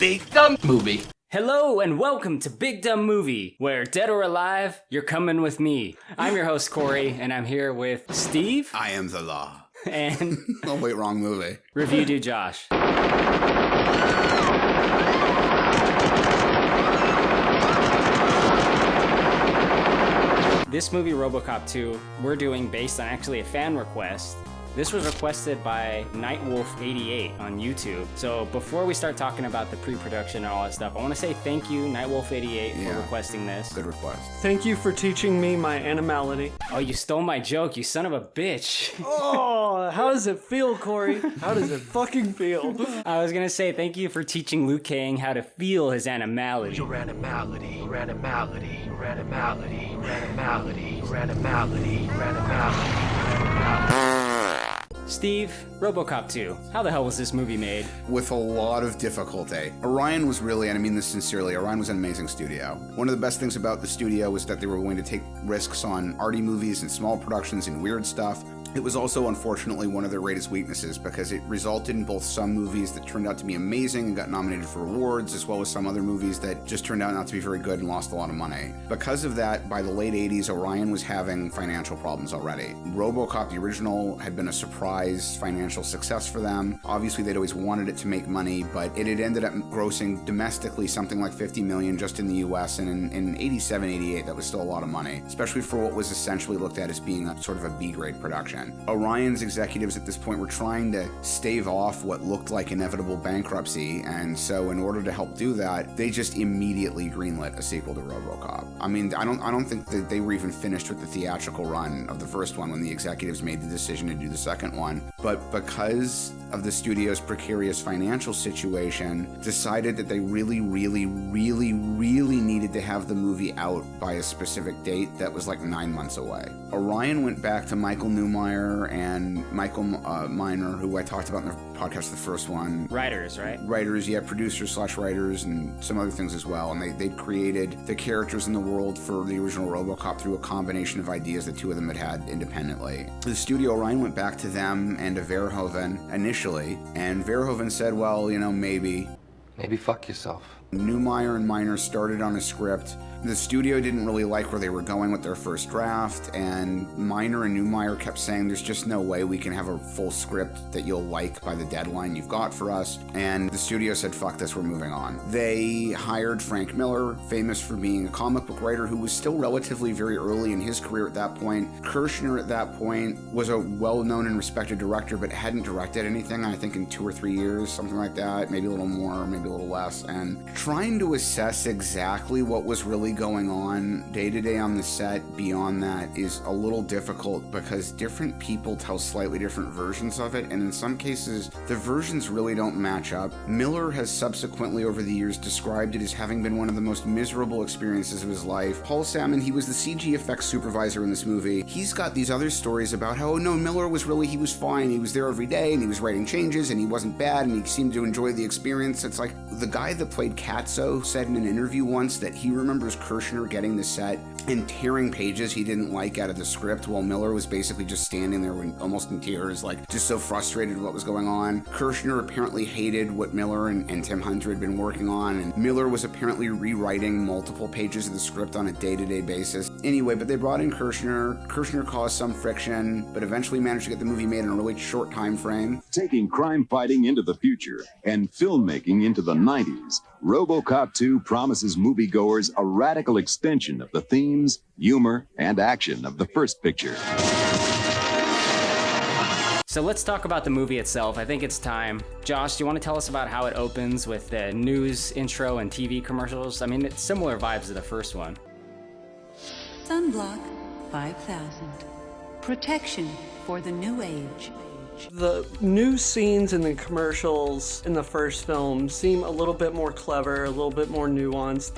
Big Dumb Movie. Hello and welcome to Big Dumb Movie, where dead or alive, you're coming with me. I'm your host Corey, and I'm here with Steve. I am the law. And oh wait, wrong movie. Review Dude Josh. This movie, RoboCop 2, we're doing based on actually a fan request. This was requested by Nightwolf88 on YouTube. So before we start talking about the pre-production and all that stuff, I want to say thank you, Nightwolf88, for requesting this. Good request. Thank you for teaching me my animality. Oh, you stole my joke, you son of a bitch. Oh, how does it feel, Corey? How does it fucking feel? I was going to say thank you for teaching Liu Kang how to feel his animality. Your animality, animality, animality, animality, animality, animality. Steve, RoboCop 2, how the hell was this movie made? With a lot of difficulty. Orion was really, and I mean this sincerely, Orion was an amazing studio. One of the best things about the studio was that they were willing to take risks on arty movies and small productions and weird stuff. It was also, unfortunately, one of their greatest weaknesses because it resulted in both some movies that turned out to be amazing and got nominated for awards, as well as some other movies that just turned out not to be very good and lost a lot of money. Because of that, by the late 80s, Orion was having financial problems already. RoboCop, the original, had been a surprise financial success for them. Obviously, they'd always wanted it to make money, but it had ended up grossing domestically something like $50 million just in the US, and in 87, 88, that was still a lot of money, especially for what was essentially looked at as being a sort of a B-grade production. Orion's executives at this point were trying to stave off what looked like inevitable bankruptcy, and so in order to help do that, they just immediately greenlit a sequel to RoboCop. I mean, I don't think that they were even finished with the theatrical run of the first one when the executives made the decision to do the second one, but because of the studio's precarious financial situation, decided that they really needed to have the movie out by a specific date that was like 9 months away. Orion went back to Michael Newmeyer and Michael Miner, who I talked about in the podcast, the first one. Writers, right? Writers, yeah, producers/writers and some other things as well. And they'd created the characters in the world for the original RoboCop through a combination of ideas that two of them had independently. The studio, Orion went back to them and to Verhoeven initially, and Verhoeven said, well, you know, maybe Fuck yourself. Newmeyer and Miner started on a script. The studio didn't really like where they were going with their first draft, and Miner and Newmeyer kept saying there's just no way we can have a full script that you'll like by the deadline you've got for us, and the studio said, fuck this, we're moving on. They hired Frank Miller, famous for being a comic book writer who was still relatively very early in his career at that point. Kirshner at that point was a well-known and respected director, but hadn't directed anything, I think in 2 or 3 years, something like that, maybe a little more, maybe a little less, and trying to assess exactly what was really going on day to day on the set beyond that is a little difficult because different people tell slightly different versions of it, and in some cases the versions really don't match up. Miller has subsequently over the years described it as having been one of the most miserable experiences of his life. Paul Salmon, he was the CG effects supervisor in this movie. He's got these other stories about how, oh no, Miller was fine, he was there every day and he was writing changes and he wasn't bad and he seemed to enjoy the experience. It's like the guy that played Katso said in an interview once that he remembers Kirshner getting the set and tearing pages he didn't like out of the script while Miller was basically just standing there almost in tears, like just so frustrated with what was going on. Kirshner apparently hated what Miller and Tim Hunter had been working on, and Miller was apparently rewriting multiple pages of the script on a day-to-day basis. Anyway, but they brought in Kirshner. Kirshner caused some friction, but eventually managed to get the movie made in a really short time frame. Taking crime fighting into the future and filmmaking into the 90s, RoboCop 2 promises moviegoers a radical extension of the themes, humor, and action of the first picture. So let's talk about the movie itself. I think it's time. Josh, do you want to tell us about how it opens with the news intro and TV commercials? I mean, it's similar vibes to the first one. Sunblock 5000. Protection for the new age. The new scenes in the commercials in the first film seem a little bit more clever, a little bit more nuanced.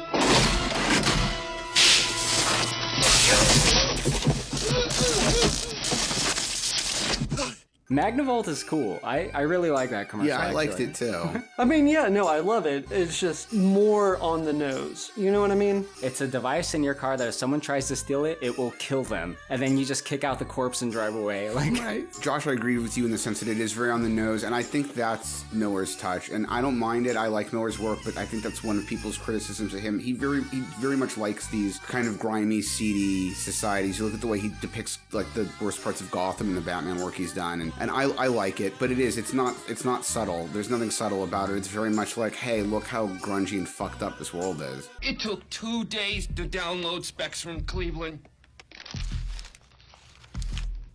Magnavolt is cool. I really like that commercial. Yeah, I liked actually. it too. I mean, yeah, no, I love it. It's just more on the nose. You know what I mean? It's a device in your car that if someone tries to steal it, it will kill them. And then you just kick out the corpse and drive away. Like, Right. Josh, I agree with you in the sense that it is very on the nose, and I think that's Miller's touch. And I don't mind it. I like Miller's work, but I think that's one of people's criticisms of him. He very much likes these kind of grimy, seedy societies. You look at the way he depicts like the worst parts of Gotham and the Batman work he's done, and I like it, but it's not subtle. There's nothing subtle about it. It's very much like, hey, look how grungy and fucked up this world is. It took 2 days to download specs from Cleveland.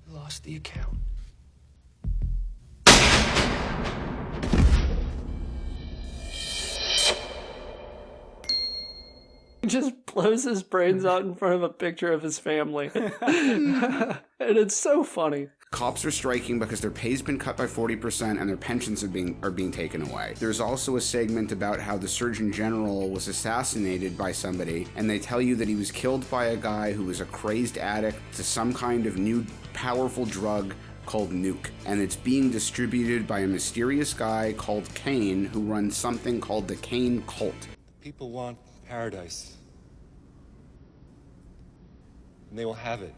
Lost the account. He just blows his brains out in front of a picture of his family. And it's so funny. Cops are striking because their pay's been cut by 40% and their pensions are being taken away. There's also a segment about how the Surgeon General was assassinated by somebody, and they tell you that he was killed by a guy who was a crazed addict to some kind of new powerful drug called Nuke, and it's being distributed by a mysterious guy called Kane who runs something called the Kane Cult. People want paradise, and they will have it.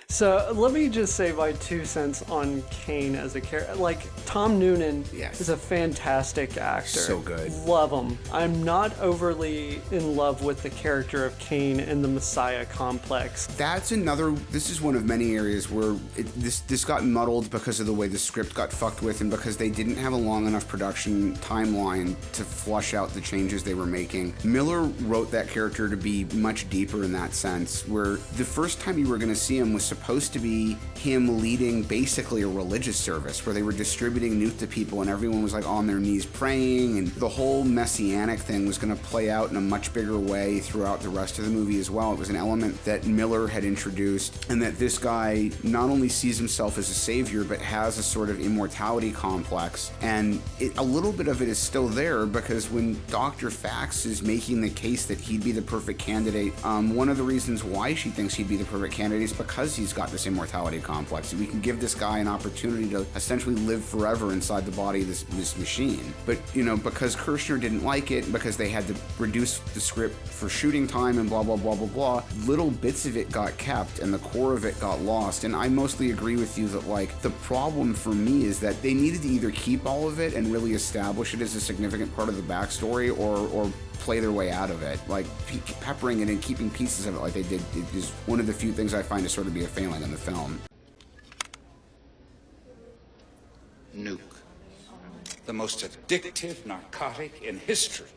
So let me just say my 2 cents on Kane as a character. Like, Tom Noonan Yes. is a fantastic actor. So good. Love him. I'm not overly in love with the character of Kane in the Messiah complex. This is one of many areas where this got muddled because of the way the script got fucked with and because they didn't have a long enough production timeline to flush out the changes they were making. Miller wrote that character to be much deeper in that sense, where the first time you were going to see him was supposed to be him leading basically a religious service where they were distributing Nuke to people and everyone was like on their knees praying, and the whole messianic thing was going to play out in a much bigger way throughout the rest of the movie as well. It was an element that Miller had introduced, and that this guy not only sees himself as a savior but has a sort of immortality complex, and a little bit of it is still there because when Dr. Fax is making the case that he'd be the perfect candidate, one of the reasons why she thinks he'd be the perfect candidate is because he's got this immortality complex. We can give this guy an opportunity to essentially live forever inside the body of this machine. But, because Kirshner didn't like it, because they had to reduce the script for shooting time and blah, blah, blah, blah, blah, little bits of it got kept and the core of it got lost. And I mostly agree with you that, like, the problem for me is that they needed to either keep all of it and really establish it as a significant part of the backstory or play their way out of it. Like, peppering it and keeping pieces of it like they did is one of the few things I find to sort of be a failing in the film. Nuke. The most addictive narcotic in history.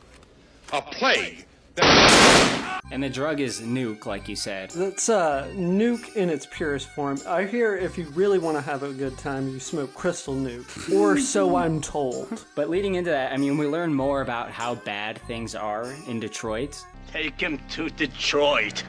A plague that... And the drug is Nuke, like you said. That's Nuke in its purest form. I hear if you really want to have a good time, you smoke Crystal Nuke. Or so I'm told. But leading into that, I mean, we learn more about how bad things are in Detroit. Take him to Detroit.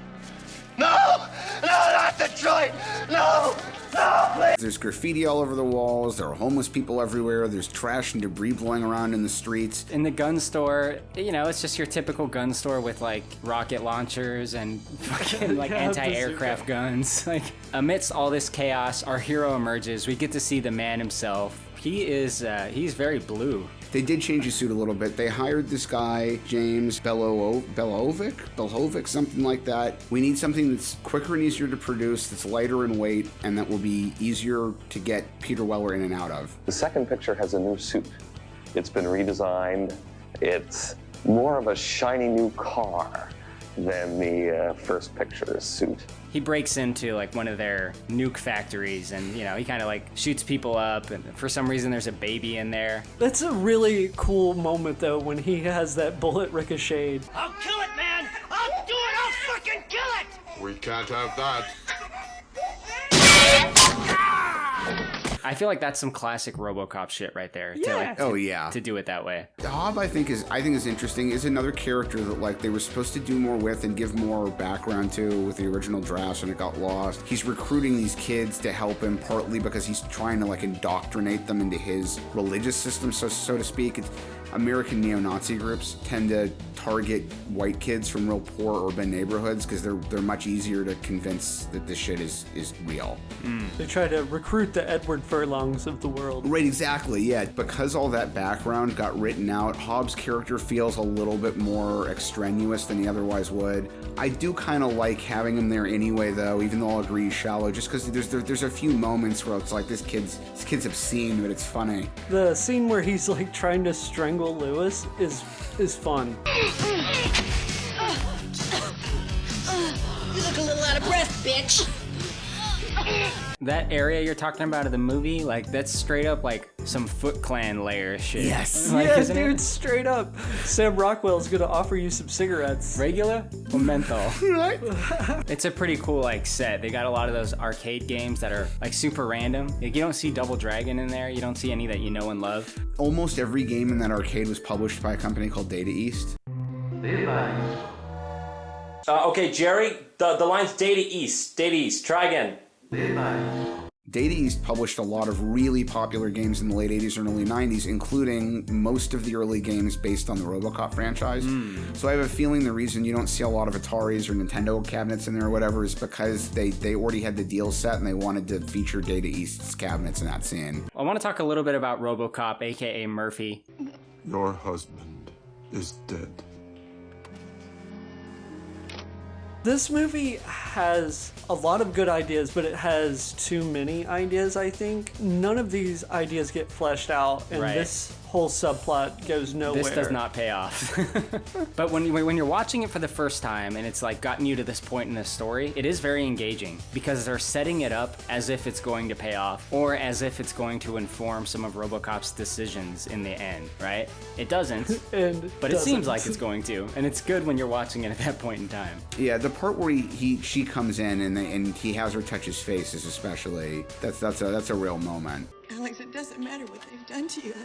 No! No, not Detroit! No! No, please! There's graffiti all over the walls, there are homeless people everywhere, there's trash and debris blowing around in the streets. In the gun store, it's just your typical gun store with like rocket launchers and fucking like anti-aircraft guns. Like, amidst all this chaos, our hero emerges. We get to see the man himself. He's very blue. They did change his suit a little bit. They hired this guy, James Belhovic, something like that. We need something that's quicker and easier to produce, that's lighter in weight, and that will be easier to get Peter Weller in and out of. The second picture has a new suit. It's been redesigned. It's more of a shiny new car than the first picture's suit. He breaks into like one of their nuke factories and, he kind of like shoots people up, and for some reason there's a baby in there. That's a really cool moment though when he has that bullet ricocheted. I'll kill it, man! I'll do it! I'll fucking kill it! We can't have that. I feel like that's some classic RoboCop shit right there. Yeah. To do it that way. Hobb, I think is interesting. Is another character that like they were supposed to do more with and give more background to with the original drafts, and it got lost. He's recruiting these kids to help him, partly because he's trying to like indoctrinate them into his religious system, so to speak. American neo-Nazi groups tend to target white kids from real poor urban neighborhoods because they're much easier to convince that this shit is real. They try to recruit the Edward Furlongs of the world. Right, exactly, yeah. Because all that background got written out, Hobbs' character feels a little bit more extraneous than he otherwise would. I do kind of like having him there anyway, though, even though I'll agree he's shallow, just because there's a few moments where it's like, this kid's obscene, but it's funny. The scene where he's like trying to strangle Lewis is fun. You look a little out of breath, bitch. That area you're talking about of the movie, like, that's straight up like some Foot Clan layer shit. Yes. Like, yeah, isn't dude, it? straight up. Sam Rockwell's gonna offer you some cigarettes. Regular or menthol? Right? It's a pretty cool like set. They got a lot of those arcade games that are like super random. Like, you don't see Double Dragon in there. You don't see any that you know and love. Almost every game in that arcade was published by a company called Data East. Okay, Jerry, the line's Data East. Data East, try again. Data East published a lot of really popular games in the late 80s and early 90s, including most of the early games based on the RoboCop franchise. So I have a feeling the reason you don't see a lot of Ataris or Nintendo cabinets in there or whatever is because they already had the deal set and they wanted to feature Data East's cabinets in that scene. I want to talk a little bit about RoboCop, aka Murphy. Your husband is dead. This movie has a lot of good ideas, but it has too many ideas, I think. None of these ideas get fleshed out, and Right. this whole subplot goes nowhere. This does not pay off. But when you're watching it for the first time and it's like gotten you to this point in the story, it is very engaging because they're setting it up as if it's going to pay off or as if it's going to inform some of RoboCop's decisions in the end, right? It doesn't, but it seems like it's going to, and it's good when you're watching it at that point in time. Yeah, the part where she comes in and he has her touch his face is especially that's a real moment. Alex, it doesn't matter what they've done to you.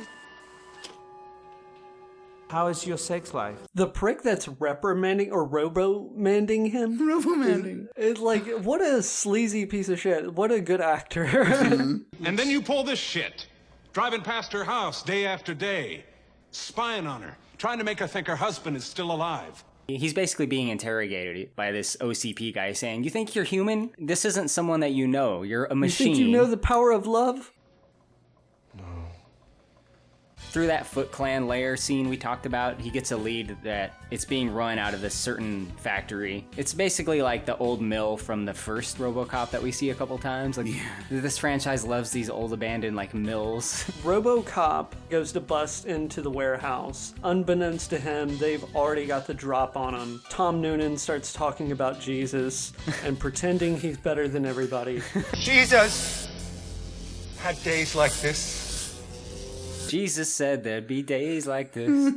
How is your sex life? The prick that's reprimanding or robo-manding him. Robo-manding. It's like, what a sleazy piece of shit. What a good actor. And then you pull this shit. Driving past her house day after day. Spying on her. Trying to make her think her husband is still alive. He's basically being interrogated by this OCP guy saying, you think you're human? This isn't someone that you know. You're a machine. You think you know the power of love? Through that Foot Clan layer scene we talked about, he gets a lead that it's being run out of this certain factory. It's basically like the old mill from the first RoboCop that we see a couple times. Like, this franchise loves these old abandoned like mills. RoboCop goes to bust into the warehouse. Unbeknownst to him, they've already got the drop on him. Tom Noonan starts talking about Jesus and pretending he's better than everybody. Jesus had days like this. Jesus said there'd be days like this.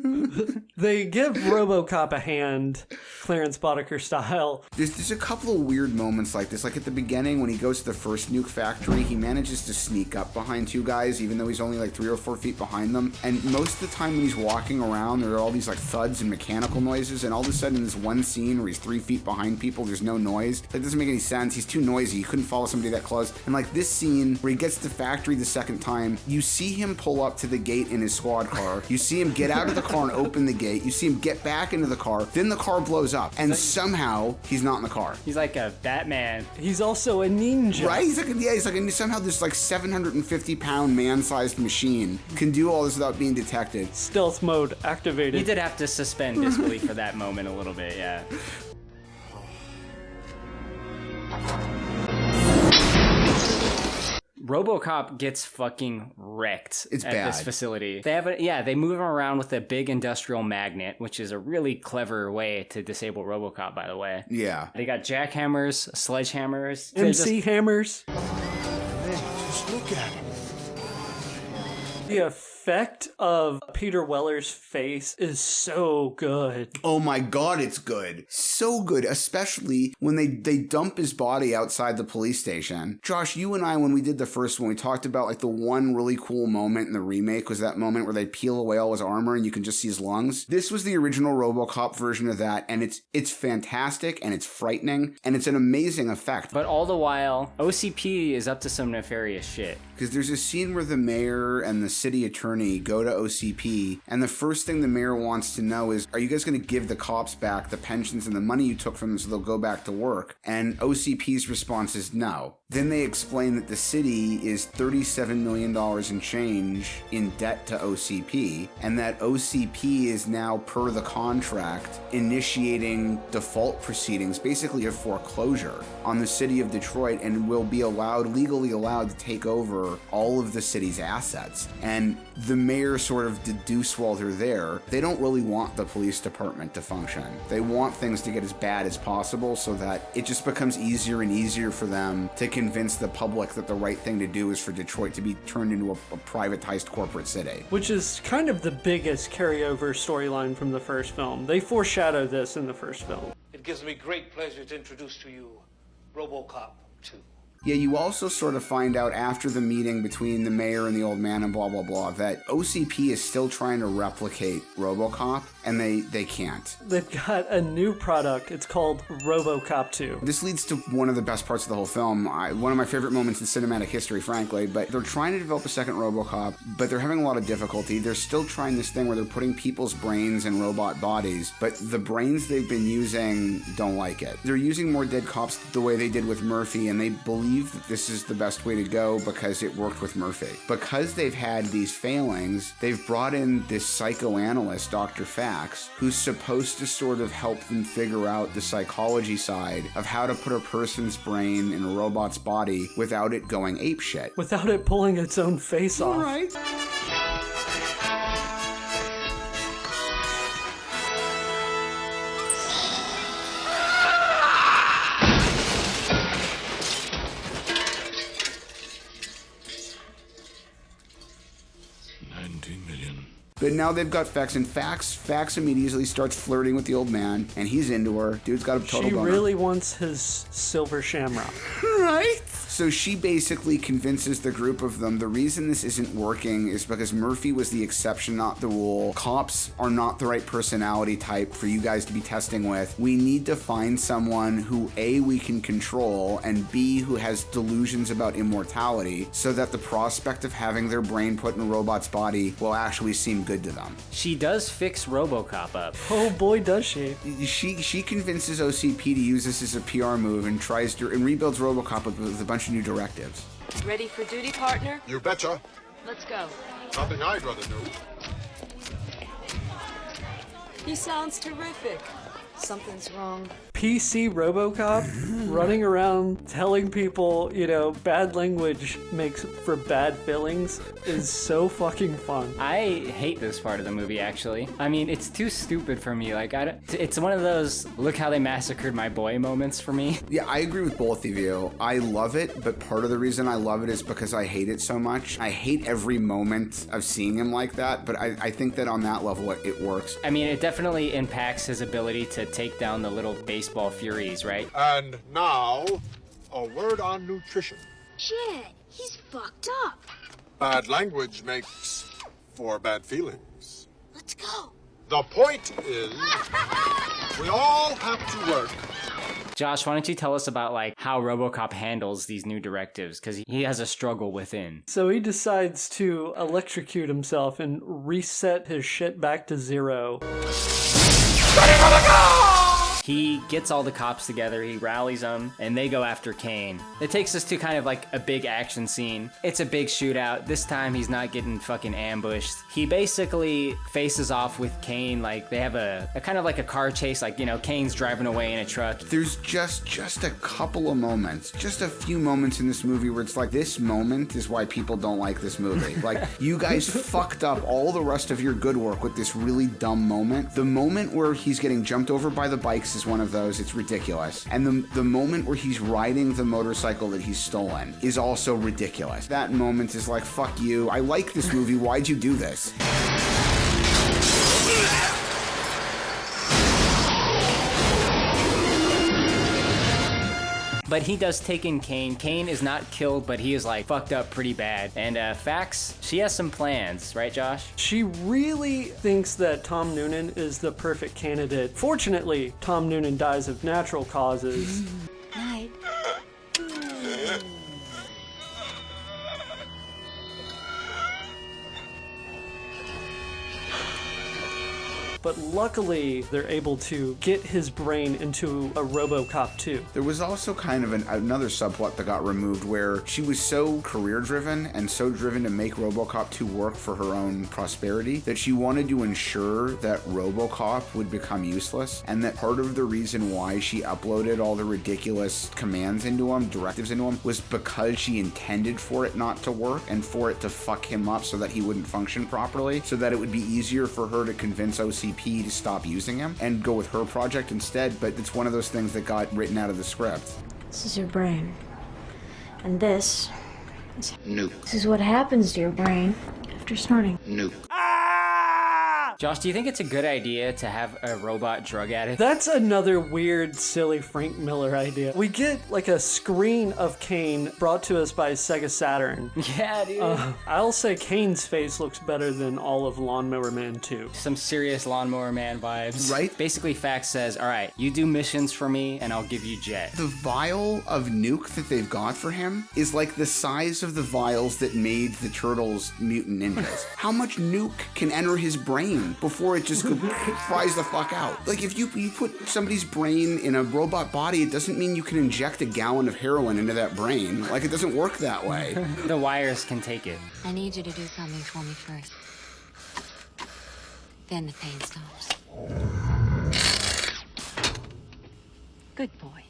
They give RoboCop a hand, Clarence Boddicker style. There's a couple of weird moments like this. Like at the beginning, when he goes to the first nuke factory, he manages to sneak up behind two guys, even though he's only like 3 or 4 feet behind them. And most of the time when he's walking around, there are all these like thuds and mechanical noises. And all of a sudden, in this one scene where he's 3 feet behind people, there's no noise. That doesn't make any sense. He's too noisy. He couldn't follow somebody that close. And like this scene where he gets to the factory the second time, you see him pull up to the gate in his squad car. You see him get out of the car and open the gate. You see him get back into the car. Then the car blows up. And somehow he's not in the car. He's like a Batman. He's also a ninja. Right? He's like somehow this like 750-pound man-sized machine can do all this without being detected. Stealth mode activated. You did have to suspend disbelief for that moment a little bit, yeah. RoboCop gets fucking wrecked at this facility. They have they move him around with a big industrial magnet, which is a really clever way to disable RoboCop, by the way. Yeah. They got jackhammers, sledgehammers, MC hammers. Man, just look at it. The effect of Peter Weller's face is so good. Oh my god, it's good. So good, especially when they dump his body outside the police station. Josh, you and I, when we did the first one, we talked about like the one really cool moment in the remake was that moment where they peel away all his armor and you can just see his lungs. This was the original RoboCop version of that, and it's fantastic and it's frightening and it's an amazing effect. But all the while, OCP is up to some nefarious shit. Because there's a scene where the mayor and the city attorney attorney go to OCP, and the first thing the mayor wants to know is, are you guys going to give the cops back the pensions and the money you took from them so they'll go back to work? And OCP's response is no. Then they explain that the city is $37 million in change in debt to OCP, and that OCP is now, per the contract, initiating default proceedings, basically a foreclosure, on the city of Detroit, and will be legally allowed to take over all of the city's assets. And the mayor sort of deduce while they're there, they don't really want the police department to function. They want things to get as bad as possible so that it just becomes easier and easier for them to convince the public that the right thing to do is for Detroit to be turned into a privatized corporate city. Which is kind of the biggest carryover storyline from the first film. They foreshadow this in the first film. It gives me great pleasure to introduce to you RoboCop 2. Yeah, you also sort of find out after the meeting between the mayor and the old man and blah, blah, blah, that OCP is still trying to replicate RoboCop, and they can't. They've got a new product. It's called RoboCop 2. This leads to one of the best parts of the whole film, one of my favorite moments in cinematic history, frankly, but they're trying to develop a second RoboCop, but they're having a lot of difficulty. They're still trying this thing where they're putting people's brains in robot bodies, but the brains they've been using don't like it. They're using more dead cops the way they did with Murphy, and they believe that this is the best way to go because it worked with Murphy. Because they've had these failings, they've brought in this psychoanalyst, Dr. Fax, who's supposed to sort of help them figure out the psychology side of how to put a person's brain in a robot's body without it going apeshit. Without it pulling its own face off. Right. But now they've got Fax, and Fax immediately starts flirting with the old man, and he's into her. Dude's got a total boner. She really wants his silver shamrock. Right? So she basically convinces the group of them the reason this isn't working is because Murphy was the exception, not the rule. Cops are not the right personality type for you guys to be testing with. We need to find someone who, A, we can control, and B, who has delusions about immortality, so that the prospect of having their brain put in a robot's body will actually seem good to them. She does fix RoboCop up. Oh boy, does she. She convinces OCP to use this as a PR move and rebuilds RoboCop with a bunch of new directives. Ready for duty, partner? You betcha. Let's go. Nothing I'd rather do. He sounds terrific. Something's wrong. PC RoboCop running around telling people, bad language makes for bad feelings is so fucking fun. I hate this part of the movie, actually. I mean, it's too stupid for me. It's one of those look how they massacred my boy moments for me. Yeah, I agree with both of you. I love it, but part of the reason I love it is because I hate it so much. I hate every moment of seeing him like that, but I think that on that level it works. I mean, it definitely impacts his ability to take down the little baseball furies, right? And now, a word on nutrition. Shit, he's fucked up. Bad language makes for bad feelings. Let's go. The point is, we all have to work. Josh, why don't you tell us about how RoboCop handles these new directives, because he has a struggle within. So he decides to electrocute himself and reset his shit back to zero. Ready for the goal! He gets all the cops together, he rallies them, and they go after Kane. It takes us to kind of a big action scene. It's a big shootout. This time he's not getting fucking ambushed. He basically faces off with Kane, they have a kind of a car chase, Kane's driving away in a truck. There's just a couple of moments, just a few moments in this movie where it's this moment is why people don't like this movie. You guys fucked up all the rest of your good work with this really dumb moment. The moment where he's getting jumped over by the bikes is one of those. It's ridiculous. And the moment where he's riding the motorcycle that he's stolen is also ridiculous. That moment is fuck you. I like this movie. Why'd you do this? But he does take in Kane. Kane is not killed, but he is fucked up pretty bad. And Fax, she has some plans, right, Josh? She really thinks that Tom Noonan is the perfect candidate. Fortunately, Tom Noonan dies of natural causes. Night. but luckily they're able to get his brain into a RoboCop 2. There was also kind of another subplot that got removed where she was so career-driven and so driven to make RoboCop 2 work for her own prosperity that she wanted to ensure that RoboCop would become useless, and that part of the reason why she uploaded all the ridiculous commands into him, directives into him, was because she intended for it not to work and for it to fuck him up so that he wouldn't function properly, so that it would be easier for her to convince OCP to stop using him and go with her project instead. But it's one of those things that got written out of the script. This is your brain. And this... Nuke. This is what happens to your brain after snorting. Nuke. Josh, do you think it's a good idea to have a robot drug addict? That's another weird, silly Frank Miller idea. We get like a screen of Kane brought to us by Sega Saturn. Yeah, dude. I'll say Kane's face looks better than all of Lawnmower Man 2. Some serious Lawnmower Man vibes. Right? Basically, Fax says, all right, you do missions for me and I'll give you Jet. The vial of nuke that they've got for him is like the size of the vials that made the Turtles mutant ninjas. How much nuke can enter his brain before it just fries the fuck out? Like, if you put somebody's brain in a robot body, it doesn't mean you can inject a gallon of heroin into that brain. Like, it doesn't work that way. The wires can take it. I need you to do something for me first. Then the pain stops. Good boy.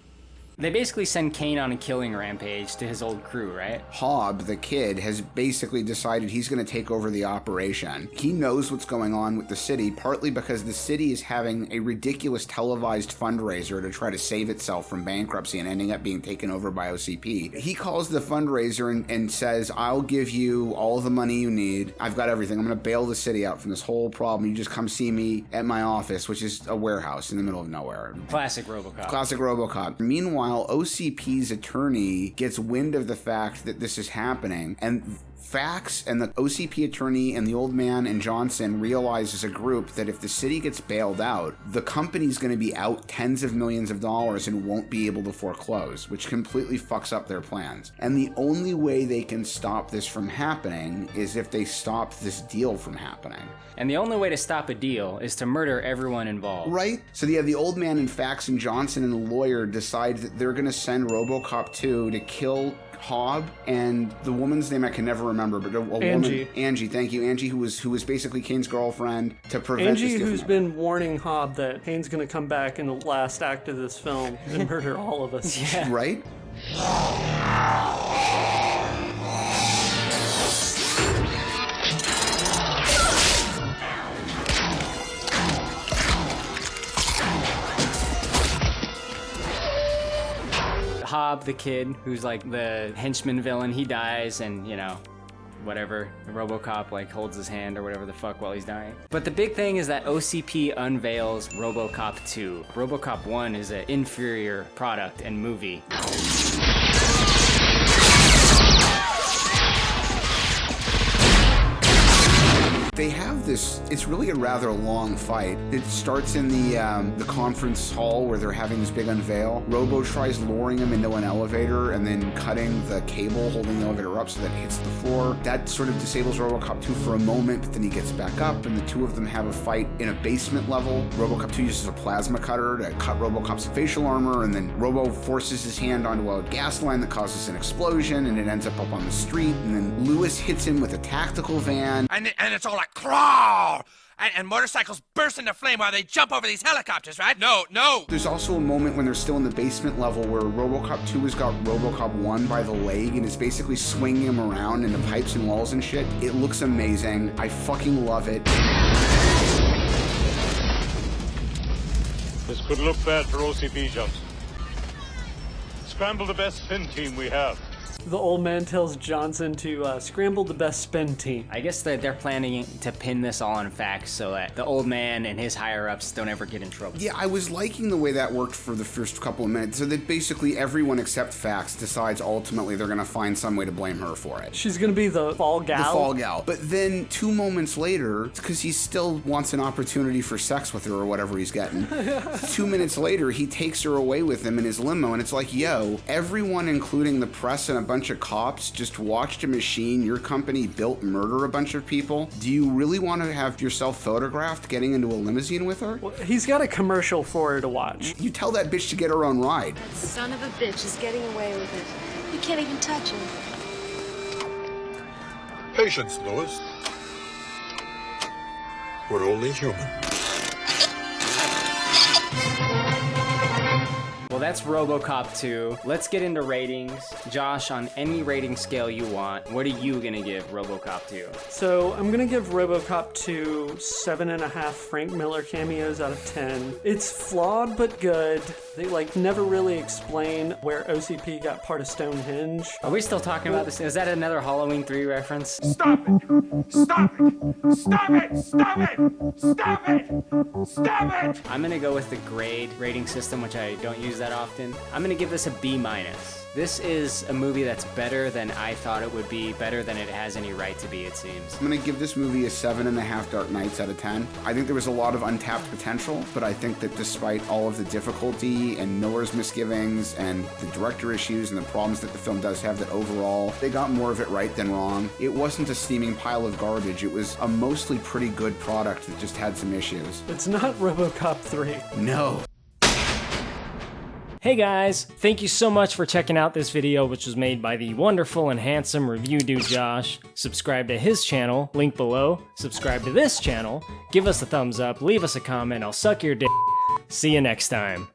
They basically send Kane on a killing rampage to his old crew, right? Hobb, the kid, has basically decided he's going to take over the operation. He knows what's going on with the city, partly because the city is having a ridiculous televised fundraiser to try to save itself from bankruptcy and ending up being taken over by OCP. He calls the fundraiser and says, I'll give you all the money you need. I've got everything. I'm going to bail the city out from this whole problem. You just come see me at my office, which is a warehouse in the middle of nowhere. Classic RoboCop. Classic RoboCop. Meanwhile, OCP's attorney gets wind of the fact that this is happening, and Fax and the OCP attorney and the old man and Johnson realize as a group that if the city gets bailed out, the company's going to be out tens of millions of dollars and won't be able to foreclose, which completely fucks up their plans. And the only way they can stop this from happening is if they stop this deal from happening. And the only way to stop a deal is to murder everyone involved. Right? So yeah, the old man and Fax and Johnson and the lawyer decide that they're going to send RoboCop 2 to kill Hobb and the woman's name I can never remember, but Angie. woman, Angie, thank you, Angie, who was basically Kane's girlfriend, to prevent Angie, this who's been warning Hobb that Kane's gonna come back in the last act of this film and murder all of us. Yeah. Right? Hobb, the kid, who's like the henchman villain, he dies, and you know, whatever, the RoboCop like holds his hand or whatever the fuck while he's dying. But the big thing is that OCP unveils RoboCop 2. RoboCop 1 is an inferior product and movie. They have this, it's really a rather long fight. It starts in the conference hall where they're having this big unveil. Robo tries luring him into an elevator and then cutting the cable holding the elevator up so that it hits the floor. That sort of disables RoboCop 2 for a moment, but then he gets back up and the two of them have a fight in a basement level. RoboCop 2 uses a plasma cutter to cut RoboCop's facial armor, and then Robo forces his hand onto a gas line that causes an explosion, and it ends up on the street, and then Lewis hits him with a tactical van. And it's all like crawl! And motorcycles burst into flame while they jump over these helicopters, right? No. There's also a moment when they're still in the basement level where RoboCop 2 has got RoboCop 1 by the leg and is basically swinging him around into pipes and walls and shit. It looks amazing. I fucking love it. This could look bad for OCP, Johnson. Scramble the best spin team we have. The old man tells Johnson to scramble the best spin team. I guess that they're planning to pin this all on Fax so that the old man and his higher-ups don't ever get in trouble. Yeah, I was liking the way that worked for the first couple of minutes, so that basically everyone except Fax decides ultimately they're going to find some way to blame her for it. She's going to be the fall gal? The fall gal. But then 2 moments later, because he still wants an opportunity for sex with her or whatever he's getting, 2 minutes later, he takes her away with him in his limo, and it's like, yo, everyone, including the press and a bunch bunch of cops just watched a machine your company built murder a bunch of people, do you really want to have yourself photographed getting into a limousine with her? Well, he's got a commercial for her to watch. You tell that bitch to get her own ride. That son of a bitch is getting away with it. You can't even touch him. Patience, Lois. We're only human. Well, that's RoboCop 2. Let's get into ratings. Josh, on any rating scale you want, what are you gonna give RoboCop 2? So I'm gonna give RoboCop 2 7.5 Frank Miller cameos out of 10. It's flawed but good. They never really explain where OCP got part of Stonehenge. Are we still talking about this? Is that another Halloween 3 reference? Stop it! Stop it! Stop it! Stop it! Stop it! Stop it! I'm gonna go with the grade rating system, which I don't use that often. I'm gonna give this a B-. This is a movie that's better than I thought it would be, better than it has any right to be, it seems. I'm going to give this movie a 7.5 Dark Knights out of 10. I think there was a lot of untapped potential, but I think that despite all of the difficulty and Miller's misgivings and the director issues and the problems that the film does have, that overall they got more of it right than wrong. It wasn't a steaming pile of garbage. It was a mostly pretty good product that just had some issues. It's not RoboCop 3. No. Hey guys, thank you so much for checking out this video, which was made by the wonderful and handsome review dude Josh. Subscribe to his channel, link below. Subscribe to this channel, give us a thumbs up, leave us a comment, I'll suck your dick. See you next time.